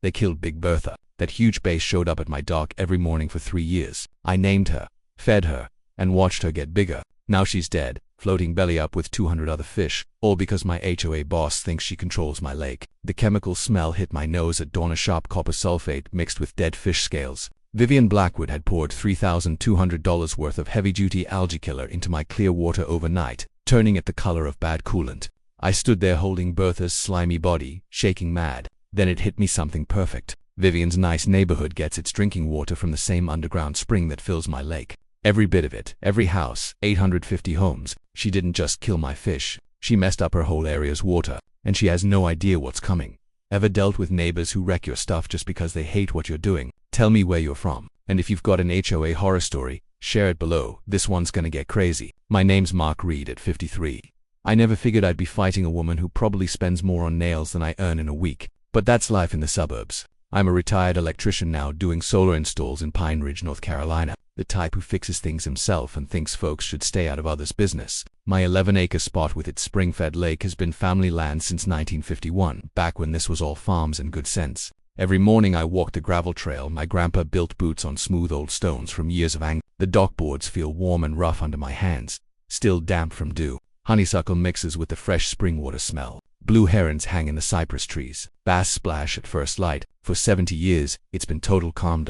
They killed Big Bertha. That huge bass showed up at my dock every morning for 3 years. I named her, fed her, and watched her get bigger. Now she's dead, floating belly up with 200 other fish, all because my HOA boss thinks she controls my lake. The chemical smell hit my nose at dawn, a sharp copper sulfate mixed with dead fish scales. Vivian Blackwood had poured $3,200 worth of heavy-duty algae killer into my clear water overnight, turning it the color of bad coolant. I stood there holding Bertha's slimy body, shaking mad. Then it hit me, something perfect. Vivian's nice neighborhood gets its drinking water from the same underground spring that fills my lake. Every bit of it, every house, 850 homes. She didn't just kill my fish, she messed up her whole area's water, and she has no idea what's coming. Ever dealt with neighbors who wreck your stuff just because they hate what you're doing? Tell me where you're from, and if you've got an HOA horror story, share it below. This one's gonna get crazy. My name's Mark Reed at 53. I never figured I'd be fighting a woman who probably spends more on nails than I earn in a week, but that's life in the suburbs. I'm a retired electrician now, doing solar installs in Pine Ridge, North Carolina. The type who fixes things himself and thinks folks should stay out of others' business. My 11-acre spot with its spring-fed lake has been family land since 1951, back when this was all farms and good sense. Every morning I walk the gravel trail. My grandpa built boots on smooth old stones from years of anger. The dock boards feel warm and rough under my hands, still damp from dew. Honeysuckle mixes with the fresh spring water smell. Blue herons hang in the cypress trees. Bass splash at first light. For 70 years, it's been total calm.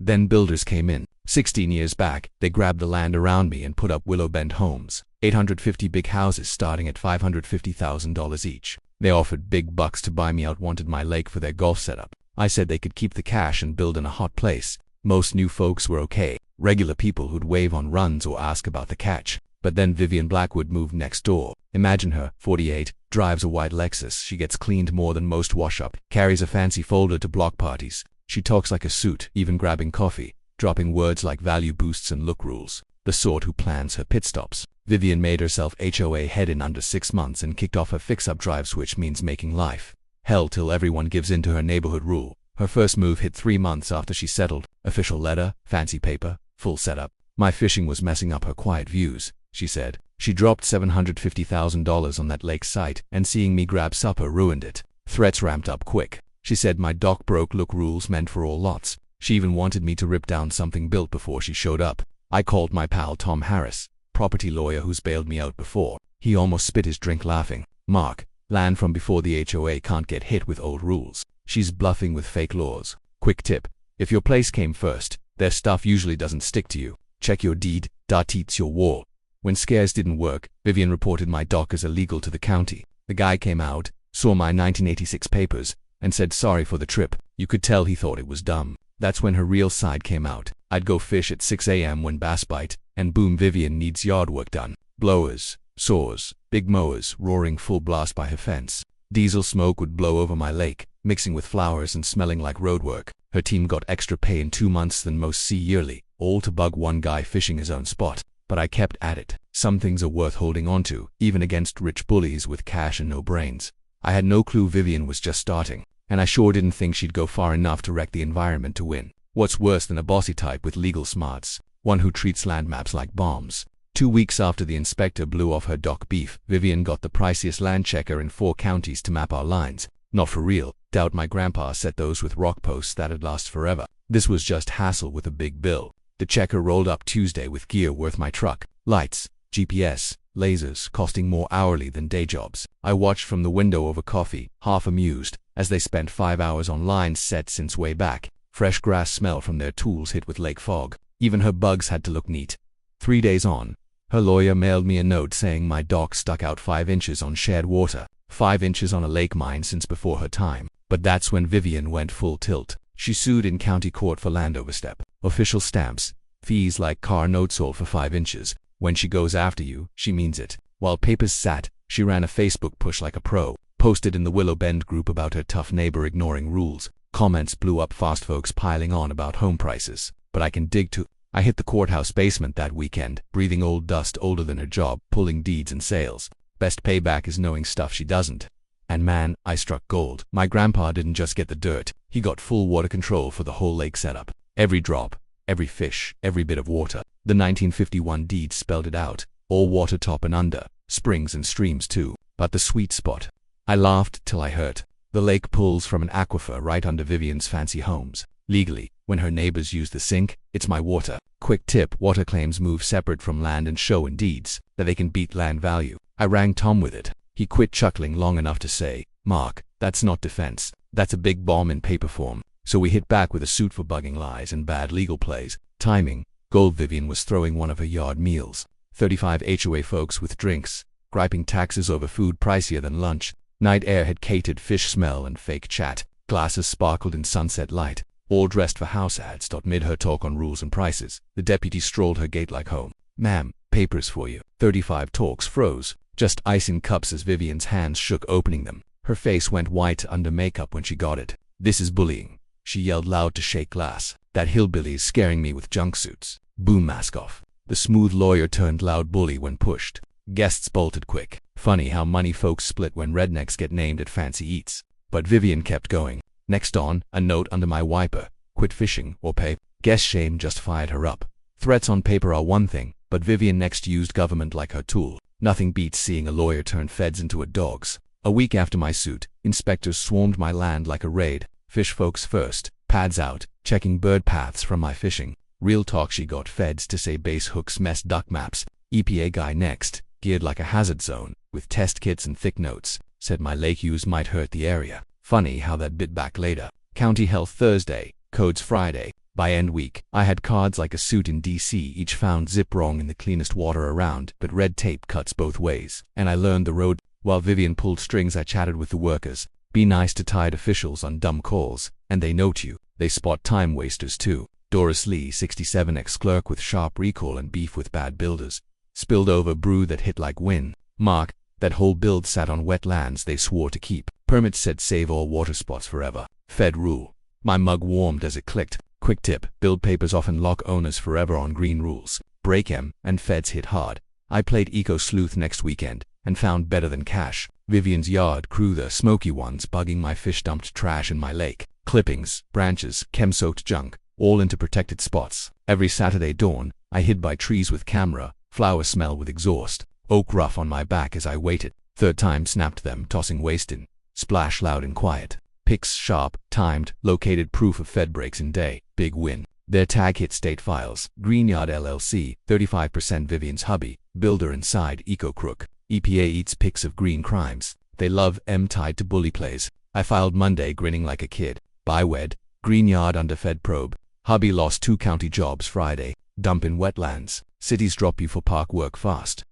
Then builders came in. 16 years back, they grabbed the land around me and put up Willow Bend homes. 850 big houses starting at $550,000 each. They offered big bucks to buy me out, wanted my lake for their golf setup. I said they could keep the cash and build in a hot place. Most new folks were okay, regular people who'd wave on runs or ask about the catch. But then Vivian Blackwood moved next door. Imagine her, 48, drives a white Lexus. She gets cleaned more than most wash-up, carries a fancy folder to block parties. She talks like a suit, even grabbing coffee, dropping words like value boosts and look rules. The sort who plans her pit stops. Vivian made herself HOA head in under 6 months and kicked off her fix-up drives, which means making life hell till everyone gives in to her neighborhood rule. Her first move hit 3 months after she settled. Official letter, fancy paper, full setup. My fishing was messing up her quiet views, she said. She dropped $750,000 on that lake site, and seeing me grab supper ruined it. Threats ramped up quick. She said my dock broke look rules meant for all lots. She even wanted me to rip down something built before she showed up. I called my pal Tom Harris, property lawyer who's bailed me out before. He almost spit his drink laughing. Mark, land from before the HOA can't get hit with old rules. She's bluffing with fake laws. Quick tip: if your place came first, their stuff usually doesn't stick to you. Check your deed, eats your wall. When scares didn't work, Vivian reported my dock as illegal to the county. The guy came out, saw my 1986 papers, and said sorry for the trip. You could tell he thought it was dumb. That's when her real side came out. I'd go fish at 6 a.m. when bass bite, and boom, Vivian needs yard work done. Blowers, saws, big mowers roaring full blast by her fence. Diesel smoke would blow over my lake, mixing with flowers and smelling like roadwork. Her team got extra pay in 2 months than most see yearly, all to bug one guy fishing his own spot. But I kept at it. Some things are worth holding on to, even against rich bullies with cash and no brains. I had no clue Vivian was just starting, and I sure didn't think she'd go far enough to wreck the environment to win. What's worse than a bossy type with legal smarts? One who treats land maps like bombs. 2 weeks after the inspector blew off her dock beef, Vivian got the priciest land checker in 4 counties to map our lines. Not for real. Doubt my grandpa set those with rock posts that'd last forever. This was just hassle with a big bill. The checker rolled up Tuesday with gear worth my truck. Lights, GPS, lasers, costing more hourly than day jobs. I watched from the window over coffee, half amused, as they spent 5 hours on lines set since way back. Fresh grass smell from their tools hit with lake fog. Even her bugs had to look neat. 3 days on, her lawyer mailed me a note saying my dock stuck out 5 inches on shared water, 5 inches on a lake mine since before her time. But that's when Vivian went full tilt. She sued in county court for land overstep. Official stamps, fees like car notes sold for 5 inches. When she goes after you, she means it. While papers sat, she ran a Facebook push like a pro. Posted in the Willow Bend group about her tough neighbor ignoring rules. Comments blew up fast, folks piling on about home prices. But I can dig too. I hit the courthouse basement that weekend, breathing old dust older than her job, pulling deeds and sales. Best payback is knowing stuff she doesn't. And man, I struck gold. My grandpa didn't just get the dirt, he got full water control for the whole lake setup. Every drop, every fish, every bit of water. The 1951 deed spelled it out. All water top and under, springs and streams too. But the sweet spot. I laughed till I hurt. The lake pulls from an aquifer right under Vivian's fancy homes. Legally, when her neighbors use the sink, it's my water. Quick tip, water claims move separate from land and show in deeds that they can beat land value. I rang Tom with it. He quit chuckling long enough to say, "Mark, that's not defense. That's a big bomb in paper form." So we hit back with a suit for bugging lies and bad legal plays. Timing. Gold Vivian was throwing one of her yard meals. 35 HOA folks with drinks, griping taxes over food pricier than lunch. Night air had catered fish smell and fake chat. Glasses sparkled in sunset light. All dressed for house ads. Mid her talk on rules and prices, the deputy strolled her gate like home. "Ma'am, papers for you." 35 talks froze, just ice in cups as Vivian's hands shook opening them. Her face went white under makeup when she got it. "This is bullying," she yelled loud to shake glass. "That hillbilly's scaring me with junksuits." Boom, mask off. The smooth lawyer turned loud bully when pushed. Guests bolted quick. Funny how money folks split when rednecks get named at fancy eats. But Vivian kept going. Next on, a note under my wiper. "Quit fishing or pay." Guess shame just fired her up. Threats on paper are one thing, but Vivian next used government like her tool. Nothing beats seeing a lawyer turn feds into a dogs. A week after my suit, inspectors swarmed my land like a raid. Fish folks first, pads out, checking bird paths from my fishing. Real talk, she got feds to say base hooks mess duck maps. EPA guy next, geared like a hazard zone, with test kits and thick notes, said my lake use might hurt the area. Funny how that bit back later. County Health Thursday, Codes Friday. By end week, I had cards like a suit in DC, each found zip wrong in the cleanest water around, but red tape cuts both ways. And I learned the road. While Vivian pulled strings, I chatted with the workers. Be nice to tired officials on dumb calls, and they note you. They spot time wasters too. Doris Lee, 67, ex-clerk with sharp recall and beef with bad builders. Spilled over brew that hit like wind. Mark, that whole build sat on wetlands they swore to keep. Permits said save all water spots forever. Fed rule. My mug warmed as it clicked. Quick tip, build papers often lock owners forever on green rules. Break 'em, and feds hit hard. I played Eco Sleuth next weekend, and found better than cash. Vivian's yard crew, the smoky ones, bugging my fish, dumped trash in my lake. Clippings, branches, chem-soaked junk, all into protected spots. Every Saturday dawn, I hid by trees with camera, flower smell with exhaust, oak rough on my back as I waited. Third time snapped them, tossing waste in. Splash loud and quiet. Pics sharp, timed, located proof of fed breaks in day. Big win. Their tag hit state files. Greenyard LLC, 35% Vivian's hubby, builder inside Eco Crook. EPA eats pics of green crimes. They love M tied to bully plays. I filed Monday grinning like a kid. Bywed, Greenyard underfed probe. Hubby lost 2 county jobs Friday. Dump in wetlands. Cities drop you for park work fast.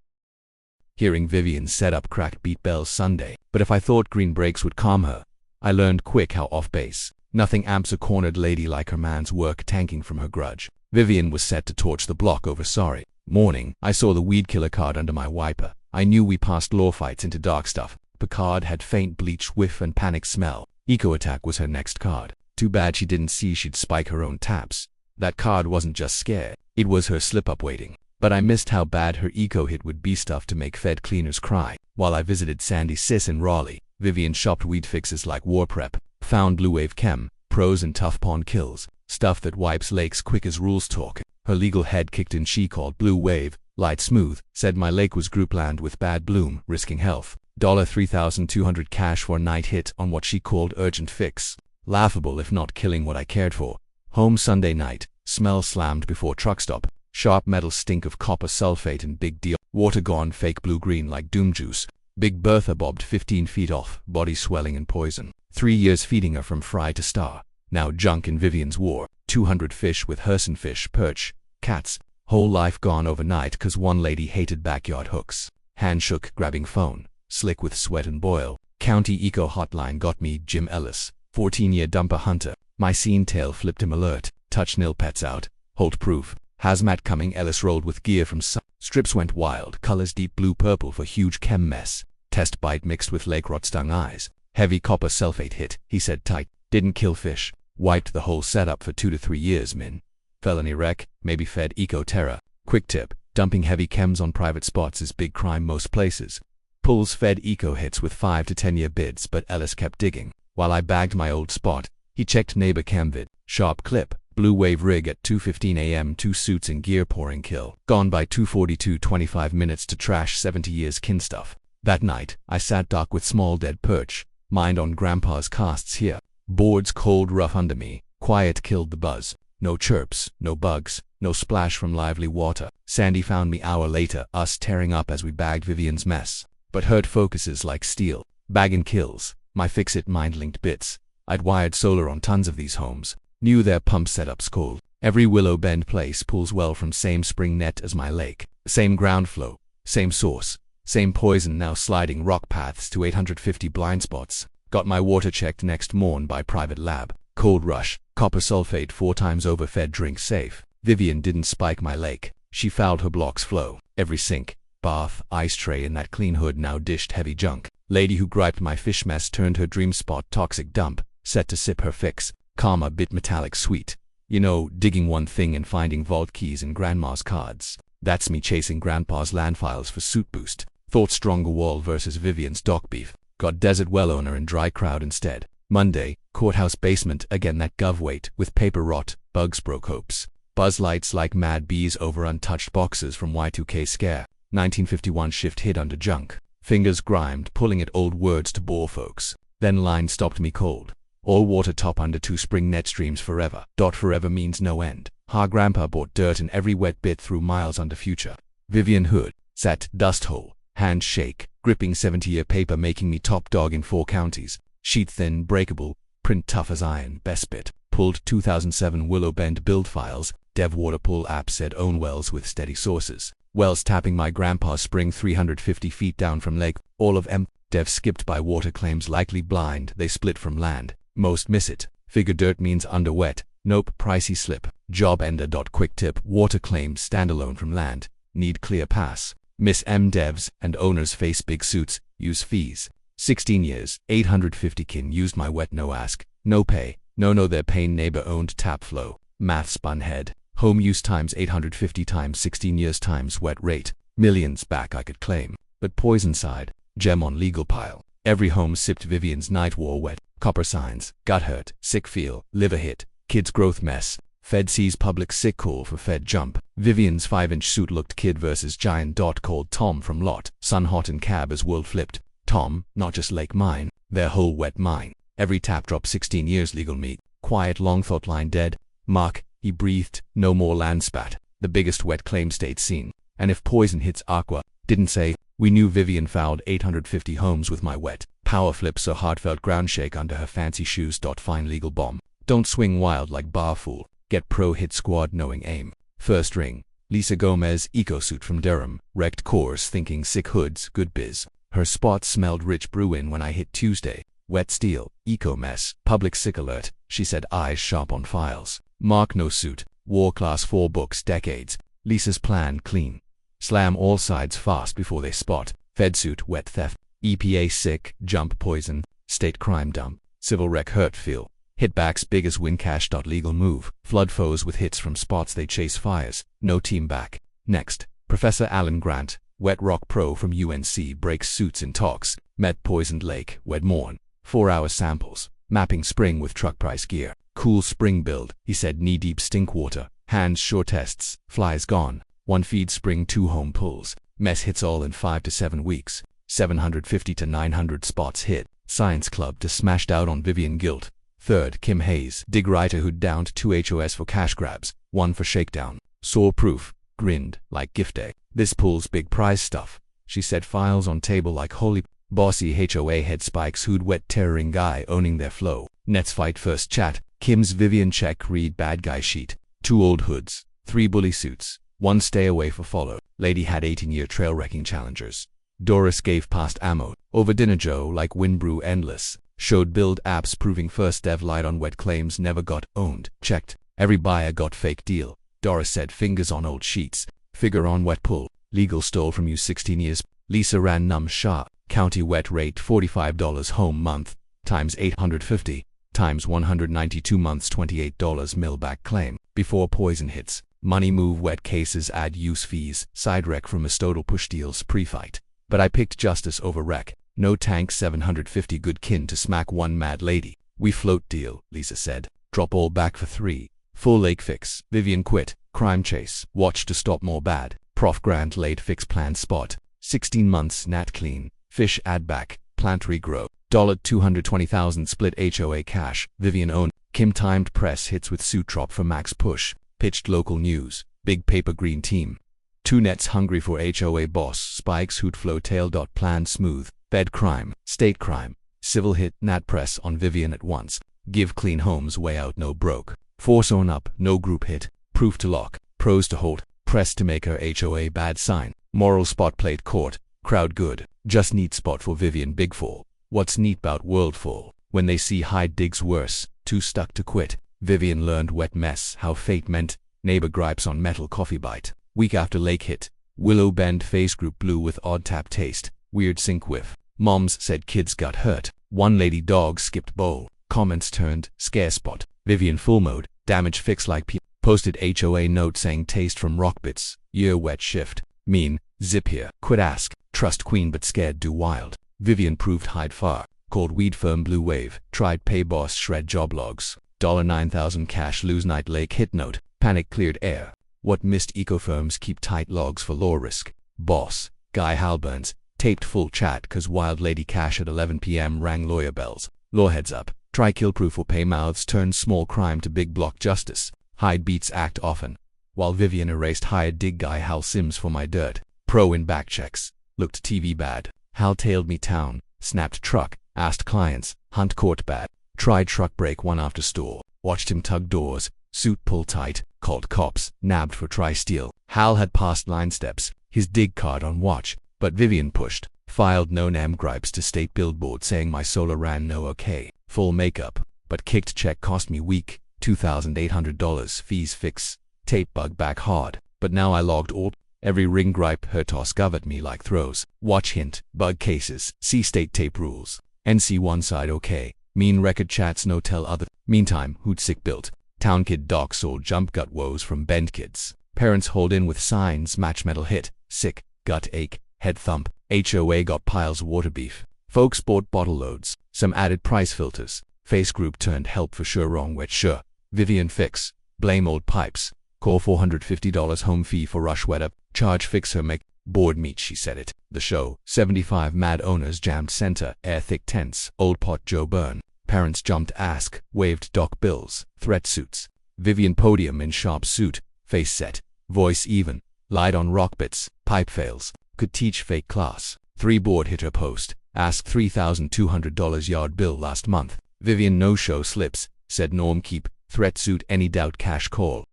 Hearing Vivian's setup cracked beat bells Sunday. But if I thought green breaks would calm her, I learned quick how off base. Nothing amps a cornered lady like her man's work tanking from her grudge. Vivian was set to torch the block over sorry. Morning, I saw the weed killer card under my wiper. I knew we passed law fights into dark stuff. Picard had faint bleach whiff and panic smell. Eco Attack was her next card. Too bad she didn't see she'd spike her own taps. That card wasn't just scare, it was her slip-up waiting. But I missed how bad her eco hit would be, stuff to make fed cleaners cry. While I visited Sandy Sis in Raleigh, Vivian shopped weed fixes like war prep, found blue wave chem, pros and tough pond kills, stuff that wipes lakes quick as rules talk. Her legal head kicked in, she called blue wave, light smooth, said my lake was group land with bad bloom, risking health. $3,200 cash for a night hit on what she called urgent fix. Laughable if not killing what I cared for. Home Sunday night, smell slammed before truck stop. Sharp metal stink of copper sulfate and big deal. Water gone fake blue-green like doom juice. Big Bertha bobbed 15 feet off, body swelling and poison. 3 years feeding her from fry to star. Now junk in Vivian's war. 200 fish with hersenfish, perch, cats. Whole life gone overnight 'cause one lady hated backyard hooks. Hand shook grabbing phone. Slick with sweat and boil. County Eco Hotline got me Jim Ellis, 14-year dumper hunter. My scene tail flipped him alert. Touch nil pets out. Hold proof. Hazmat coming. Ellis rolled with gear from strips went wild. Colors deep blue purple for huge chem mess. Test bite mixed with lake rot stung eyes. Heavy copper sulfate hit, he said tight. Didn't kill fish. Wiped the whole setup for 2 to 3 years, min. Felony wreck, maybe fed Eco Terror. Quick tip, dumping heavy chems on private spots is big crime most places. Pulls fed Eco hits with 5 to 10 year bids, but Ellis kept digging. While I bagged my old spot, he checked neighbor camvid. Sharp clip, blue wave rig at 2:15 a.m. 2 suits and gear pouring kill. Gone by 2:42, 25 minutes to trash 70 years kin stuff. That night, I sat dock with small dead perch. Mind on grandpa's casts here. Boards cold rough under me. Quiet killed the buzz. No chirps, no bugs, no splash from lively water. Sandy found me hour later, us tearing up as we bagged Vivian's mess. But hurt focuses like steel. Bagging kills. My fix-it mind-linked bits. I'd wired solar on tons of these homes. Knew their pump setups cold. Every Willow Bend place pulls well from same spring net as my lake. Same ground flow. Same source. Same poison now sliding rock paths to 850 blind spots. Got my water checked next morn by private lab. Cold rush. Copper sulfate 4 times overfed drink safe. Vivian didn't spike my lake. She fouled her block's flow. Every sink, bath, ice tray in that clean hood now dished heavy junk. Lady who griped my fish mess turned her dream spot toxic dump. Set to sip her fix. Karma bit metallic sweet. You know, digging one thing and finding vault keys in grandma's cards. That's me chasing grandpa's land files for suit boost. Thought stronger wall versus Vivian's dock beef. Got desert well owner and dry crowd instead. Monday, courthouse basement again that gov wait with paper rot, bugs broke hopes. Buzz lights like mad bees over untouched boxes from Y2K scare. 1951 shift hid under junk. Fingers grimed pulling at old words to bore folks. Then line stopped me cold. All water top under 2 spring net streams forever. Forever means no end. Ha grandpa bought dirt in every wet bit through miles under future. Vivian Hood, sat dust hole, hand shake, gripping 70-year paper making me top dog in 4 counties. Sheet thin, breakable, print tough as iron, best bit. Pulled 2007 Willow Bend build files. Dev water pull app said own wells with steady sources. Wells tapping my grandpa's spring 350 feet down from lake. All of M. Dev skipped by water claims likely blind. They split from land. Most miss it. Figure dirt means under wet. Nope, pricey slip. Job ender. Quick tip. Water claims standalone from land. Need clear pass. Miss M. Devs and owners face big suits. Use fees. 16 years. 850 kin used my wet no ask. No pay. No their pain neighbor owned tap flow. Math spun head. Home use times 850 times 16 years times wet rate. Millions back I could claim. But poison side. Gem on legal pile. Every home sipped Vivian's night war wet. Copper signs. Gut hurt. Sick feel. Liver hit. Kids growth mess. Fed sees public sick call for Fed jump. Vivian's 5-inch suit looked kid versus giant. Called Tom from lot. Sun hot in cab as world flipped. Tom, not just lake mine. Their whole wet mine. Every tap drop 16 years legal meat. Quiet long thought line dead. Mark, he breathed. No more land spat. The biggest wet claim state seen. And if poison hits aqua, didn't say. We knew Vivian fouled 850 homes with my wet. Power flip so heartfelt ground shake under her fancy shoes. Fine legal bomb. Don't swing wild like bar fool. Get pro hit squad knowing aim. First ring. Lisa Gomez eco suit from Durham. Wrecked course thinking sick hoods, good biz. Her spot smelled rich brewin when I hit Tuesday. Wet steel, eco mess, public sick alert. She said eyes sharp on files. Mark no suit. War class 4 books decades. Lisa's plan clean. Slam all sides fast before they spot. Fed suit wet theft. EPA sick, jump poison. State crime dump. Civil wreck hurt feel. Hitbacks big as win cash. Legal move. Flood foes with hits from spots they chase fires. No team back. Next. Professor Alan Grant. Wet rock pro from UNC breaks suits in talks. Met poisoned lake. Wet morn. 4-hour samples. Mapping spring with truck price gear. Cool spring build. He said knee-deep stink water. Hands sure tests. Flies gone. 1 feed spring 2 home pulls. Mess hits all in 5 to 7 weeks. 750 to 900 spots hit. Science club to smashed out on Vivian guilt. Third, Kim Hayes. Dig writer who downed 2 HOS for cash grabs. 1 for shakedown. Saw proof. Grinned like gift day. This pulls big prize stuff. She said files on table like holy. Bossy HOA head spikes who'd wet terroring guy owning their flow. Nets fight first chat. Kim's Vivian check read bad guy sheet. 2 old hoods. 3 bully suits. 1 stay away for follow. Lady had 18-year trail wrecking challengers. Doris gave past ammo. Over dinner Joe like Winbrew endless. Showed build apps proving first dev light on wet claims never got owned. Checked. Every buyer got fake deal. Doris said fingers on old sheets. Figure on wet pull. Legal stole from you 16 years. Lisa ran num sha. County wet rate $45 home month. Times 850. Times 192 months $28 mill back claim. Before poison hits. Money move wet cases add use fees. Side rec from Mastodal push deals pre-fight. But I picked justice over wreck. No tank 750 good kin to smack 1 mad lady. We float deal, Lisa said. Drop all back for 3. Full lake fix. Vivian quit. Crime chase. Watch to stop more bad. Prof Grant laid fix plan spot. 16 months nat clean. Fish add back. Plant regrow. $220,000 split HOA cash. Vivian owned. Kim timed press hits with suit drop for max push. Pitched local news. Big paper green team. 2 nets hungry for HOA boss. Spikes hoot flow tail. Plan smooth. Bed crime. State crime. Civil hit. Nat press on Vivian at once. Give clean homes way out no broke. Force own up. No group hit. Proof to lock. Pros to hold. Press to make her HOA bad sign. Moral spot played court. Crowd good. Just neat spot for Vivian big fall. What's neat bout world fall? When they see Hyde digs worse. Too stuck to quit. Vivian learned wet mess how fate meant. Neighbor gripes on metal coffee bite. Week after lake hit. Willow Bend face group blue with odd tap taste. Weird sink whiff. Moms said kids got hurt. One lady dog skipped bowl. Comments turned. Scare spot. Vivian full mode. Damage fix like P. Posted HOA note saying taste from rock bits. Year wet shift. Mean. Zip here. Quit ask. Trust queen but scared do wild. Vivian proved hide far. Called weed firm blue wave. Tried pay boss shred job logs. $9,000 cash lose night lake hit note. Panic cleared air. What missed eco firms keep tight logs for law risk. Boss. Guy Halburns. Taped full chat cause wild lady cash at 11 p.m. rang lawyer bells. Law heads up. Try kill proof or pay mouths turns small crime to big block justice. Hyde beats act often. While Vivian erased hired dig guy Hal Sims for my dirt. Pro in back checks. Looked TV bad. Hal tailed me town. Snapped truck. Asked clients. Hunt court bad. Tried truck break one after store. Watched him tug doors. Suit pull tight. Called cops. Nabbed for tri-steal. Hal had passed line steps. His dig card on watch. But Vivian pushed. Filed no name gripes to state billboard saying my solar ran no okay. Full makeup. But kicked check cost me week. $2,800 fees fix. Tape bug back hard. But now I logged all. Every ring gripe her toss gov at me like throws. Watch hint. Bug cases. See state tape rules. NC one side okay. Mean record chats no tell other. Meantime, hoot sick built. Town kid doc sold jump gut woes from bend kids. Parents hold in with signs match metal hit. Sick. Gut ache. Head thump. HOA got piles water beef. Folks bought bottle loads. Some added price filters. Face group turned help for sure wrong wet sure. Vivian fix. Blame old pipes. Call $450 home fee for rush wet up. Charge fix her make. Board meet she said it. The show. 75 mad owners jammed center. Air thick tents. Old pot Joe Byrne. Parents jumped ask. Waved doc bills. Threat suits. Vivian podium in sharp suit. Face set. Voice even. Lied on rock bits. Pipe fails. Could teach fake class. 3 board hit her post. Asked $3,200 yard bill last month. Vivian no show slips. Said norm keep. Threat suit any doubt cash call.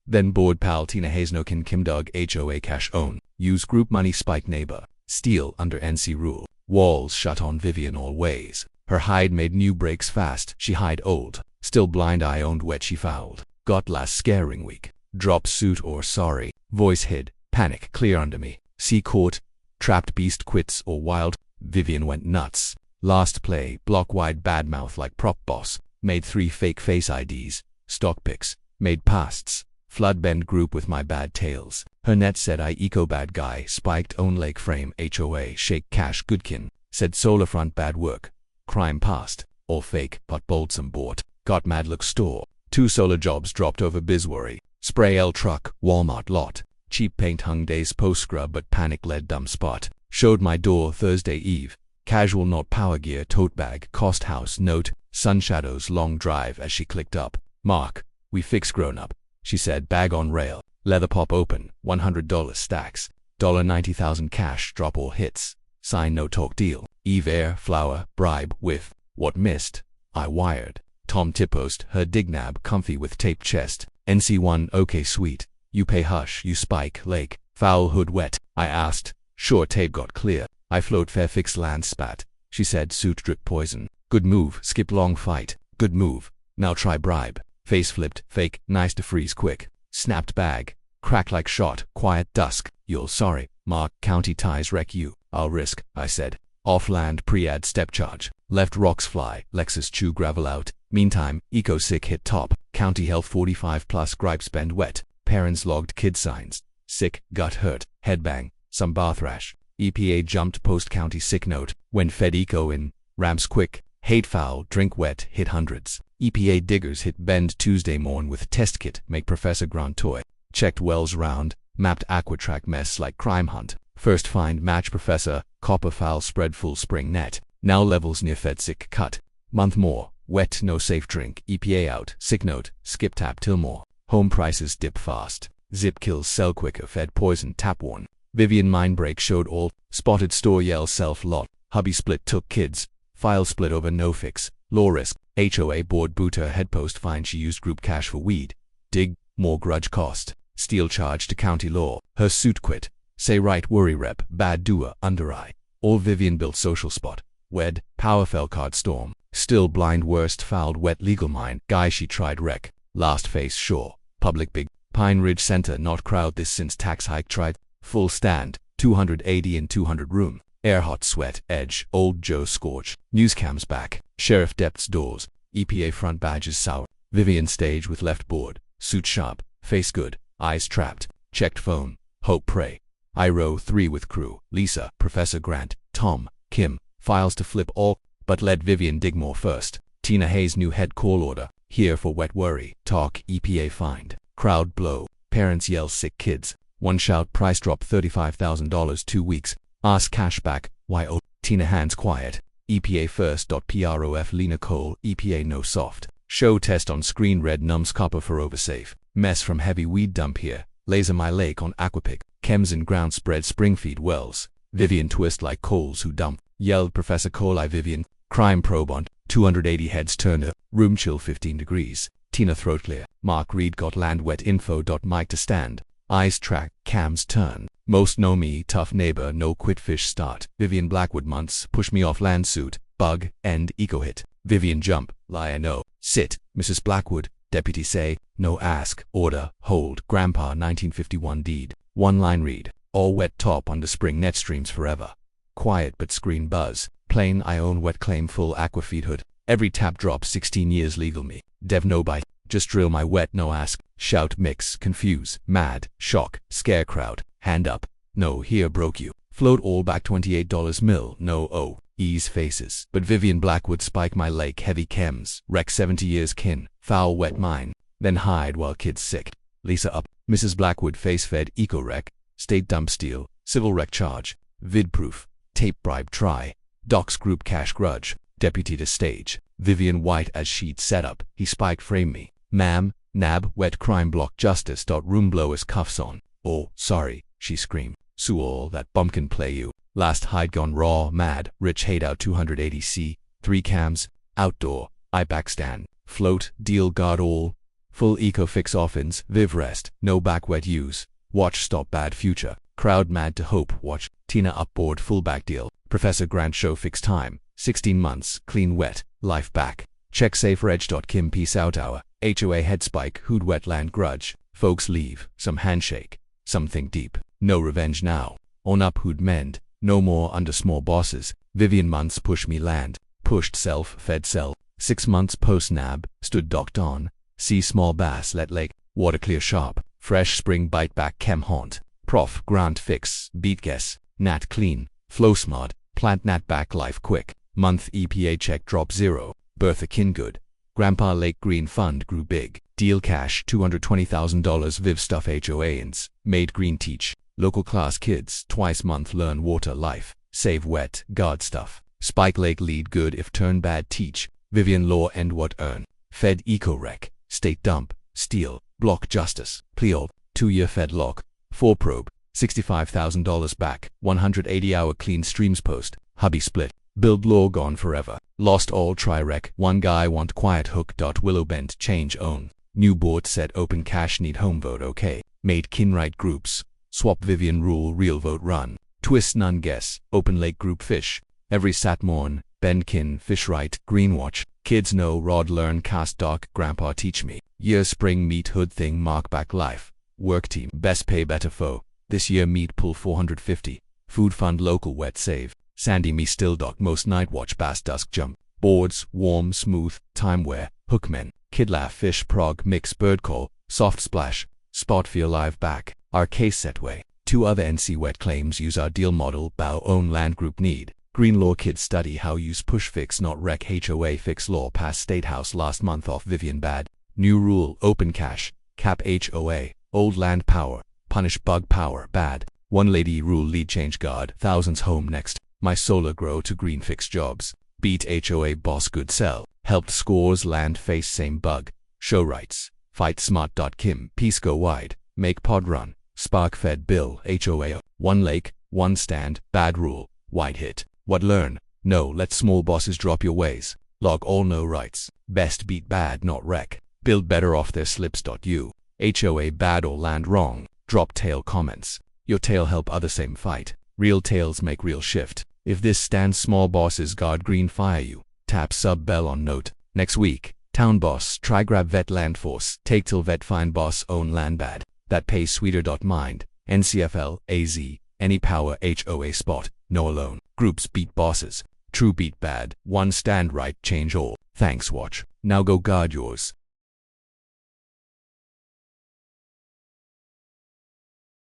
Then board pal Tina Haysnokin Kim Doug HOA cash own. Use group money spike neighbor. Steal under NC rule. Walls shut on Vivian all ways. Her hide made new breaks fast. She hide old. Still blind eye owned wet she fouled. Got last scaring week. Drop suit or sorry. Voice hid. Panic clear under me. See court. Trapped beast quits or wild. Vivian went nuts. Last play. Block wide badmouth like prop boss. Made 3 fake face IDs. Stock pics. Made pasts. Flood bend group with my bad tails. Her net said I eco bad guy. Spiked own lake frame HOA shake cash goodkin. Said solar front bad work. Crime past. All fake but bold some bought. Got mad look store. 2 solar jobs dropped over bizworry. Spray L truck. Walmart lot. Cheap paint hung days post scrub but panic led dumb spot. Showed my door Thursday eve. Casual not power gear tote bag cost house note. Sun shadows long drive as she clicked up. Mark. We fix grown up. She said bag on rail. Leather pop open. $100 stacks. $90,000 cash drop all hits. Sign no talk deal. Eve air flower bribe with. What missed? I wired. Tom Tippost her dignab comfy with taped chest. NC1 okay sweet. You pay hush you spike lake. Foul hood wet. I asked. Sure tape got clear. I float fair fix land spat. She said suit drip poison. Good move skip long fight. Good move. Now try bribe. Face flipped, fake, nice to freeze quick. Snapped bag. Crack like shot, quiet dusk. You'll sorry. Mark, county ties wreck you. I'll risk, I said. Off-land pre-ad step charge. Left rocks fly, Lexus chew gravel out. Meantime, eco sick hit top. County health 45 plus gripes bend wet. Parents logged kid signs. Sick, gut hurt, head bang, some bath rash. EPA jumped post county sick note. When fed eco in. Ramps quick. Hate foul, drink wet, hit hundreds. EPA diggers hit Bend Tuesday morn with test kit, make Professor Grant toy. Checked wells round, mapped aquatrack mess like crime hunt. First find match Professor, copper foul spread full spring net. Now levels near Fed sick cut. Month more. Wet no safe drink. EPA out. Sick note. Skip tap till more. Home prices dip fast. Zip kills sell quicker. Fed poison tap warn. Vivian mind break showed all. Spotted store yell self lot. Hubby split took kids. File split over no fix. Law risk. HOA board boot her head post fine she used group cash for weed. Dig. More grudge cost. Steal charge to county law. Her suit quit. Say right worry rep. Bad doer under eye. All Vivian built social spot. Wed. Power fell card storm. Still blind worst fouled wet legal mine. Guy she tried wreck. Last face sure. Public big. Pine Ridge Center not crowd this since tax hike tried. Full stand. 280 in 200 room. Air hot sweat. Edge. Old Joe scorch. News cams back. Sheriff depths doors. EPA front badges sour. Vivian stage with left board. Suit sharp. Face good. Eyes trapped. Checked phone. Hope pray. I row 3 with crew. Lisa. Professor Grant. Tom. Kim. Files to flip all. But let Vivian dig more first. Tina Hayes new head call order. Here for wet worry. Talk EPA find. Crowd blow. Parents yell sick kids. One shout price drop $35,000 2 weeks. Ask cash back. Why oh. Tina hands quiet. EPA first. Prof Lena Cole. EPA no soft. Show test on screen red nums copper for oversafe. Mess from heavy weed dump here. Laser my lake on aquapic. Chems in ground spread spring feed wells. Vivian twist like coals who dump. Yelled Professor Cole I Vivian. Crime probe on. 280 heads turned. Room chill 15 degrees. Tina throat clear. Mark Reed got land wet info. Mic to stand. Eyes track. Cams turn. Most know me. Tough neighbor. No quit fish start. Vivian Blackwood months. Push me off land suit. Bug. End. Eco hit. Vivian jump. Liar no. Sit. Mrs. Blackwood. Deputy say. No ask. Order. Hold. Grandpa 1951 deed. One line read. All wet top under spring net streams forever. Quiet but screen buzz. Plain I own wet claim full aquafeed hood. Every tap drop 16 years legal me. Dev no bite. Just drill my wet no ask. Shout mix. Confuse. Mad. Shock. Scare crowd. Hand up. No here broke you. Float all back $28 mil. No oh. Ease faces. But Vivian Blackwood spike my lake heavy chems. Wreck 70 years kin. Foul wet mine. Then hide while kids sick. Lisa up. Mrs. Blackwood face fed eco wreck. State dump steal. Civil wreck charge. Vid proof. Tape bribe try. Docs group cash grudge. Deputy to stage. Vivian White as sheet setup. He spike frame me. Ma'am. Nab wet crime block justice. Room blowers cuffs on. Oh, sorry, she screamed. Sue all that bumpkin play you. Last hide gone raw, mad, rich hate out 280C, 3 cams, outdoor, I backstand, float, deal guard all, full eco fix offense, viv rest, no back wet use, watch stop bad future, crowd mad to hope, watch, Tina upboard full back deal, Professor Grant show fix time, 16 months, clean wet, life back, check safe reg. Kim peace out hour, HOA head spike, hood wetland grudge, folks leave, some handshake, some think deep, no revenge now, on up hood mend, no more under small bosses. Vivian months push me land. Pushed self, fed sell. 6 months post nab. Stood docked on. See small bass let lake. Water clear sharp. Fresh spring bite back chem haunt. Prof. Grant fix. Beat guess. Nat clean. Flow smart. Plant nat back life quick. Month EPA check drop 0. Bertha kin good. Grandpa Lake Green Fund grew big. Deal cash $220,000 Viv stuff HOAans. Made green teach. Local class kids, twice month learn water life, save wet, guard stuff. Spike Lake lead good if turn bad teach. Vivian law end what earn. Fed eco wreck, state dump, steal, block justice, pleol, 2-year fed lock, 4 probe, $65,000 back, 180-hour clean streams post, hubby split, build law gone forever, lost all try wreck, one guy want quiet hook. Willow bent change own, new board set open cash need home vote okay, made kin right groups. Swap Vivian rule real vote run. Twist none guess. Open lake group fish. Every sat morn. Bend kin fish right. Green watch. Kids know rod learn cast dock. Grandpa teach me. Year spring meet hood thing mark back life. Work team best pay better foe. This year meet pull 450. Food fund local wet save. Sandy me still dock most night watch bass dusk jump. Boards warm smooth time wear. Hookmen. Kid laugh fish prog mix bird call. Soft splash. Spot feel live back. Our case set way. 2 other NC wet claims use our deal model. Bow own land group need. Green law kids study how use push fix not wreck HOA fix law pass state house last month off Vivian bad. New rule open cash. Cap HOA. Old land power. Punish bug power bad. One lady rule lead change guard. Thousands home next. My solar grow to green fix jobs. Beat HOA boss good sell. Helped scores land face same bug. Show rights. Fight smart. Kim. Peace go wide. Make pod run. Spark fed bill. HOA. One lake. One stand. Bad rule. Wide hit. What learn? No, let small bosses drop your ways. Log all no rights. Best beat bad not wreck. Build better off their slips. You. HOA bad or land wrong. Drop tail comments. Your tail help other same fight. Real tails make real shift. If this stands small bosses guard green fire you. Tap sub bell on note. Next week. Town boss try grab vet land force. Take till vet find boss own land bad. That pays sweeter. Mind. NCFL AZ. Any power HOA spot. No alone. Groups beat bosses. True beat bad. One stand right change all. Thanks watch. Now go guard yours.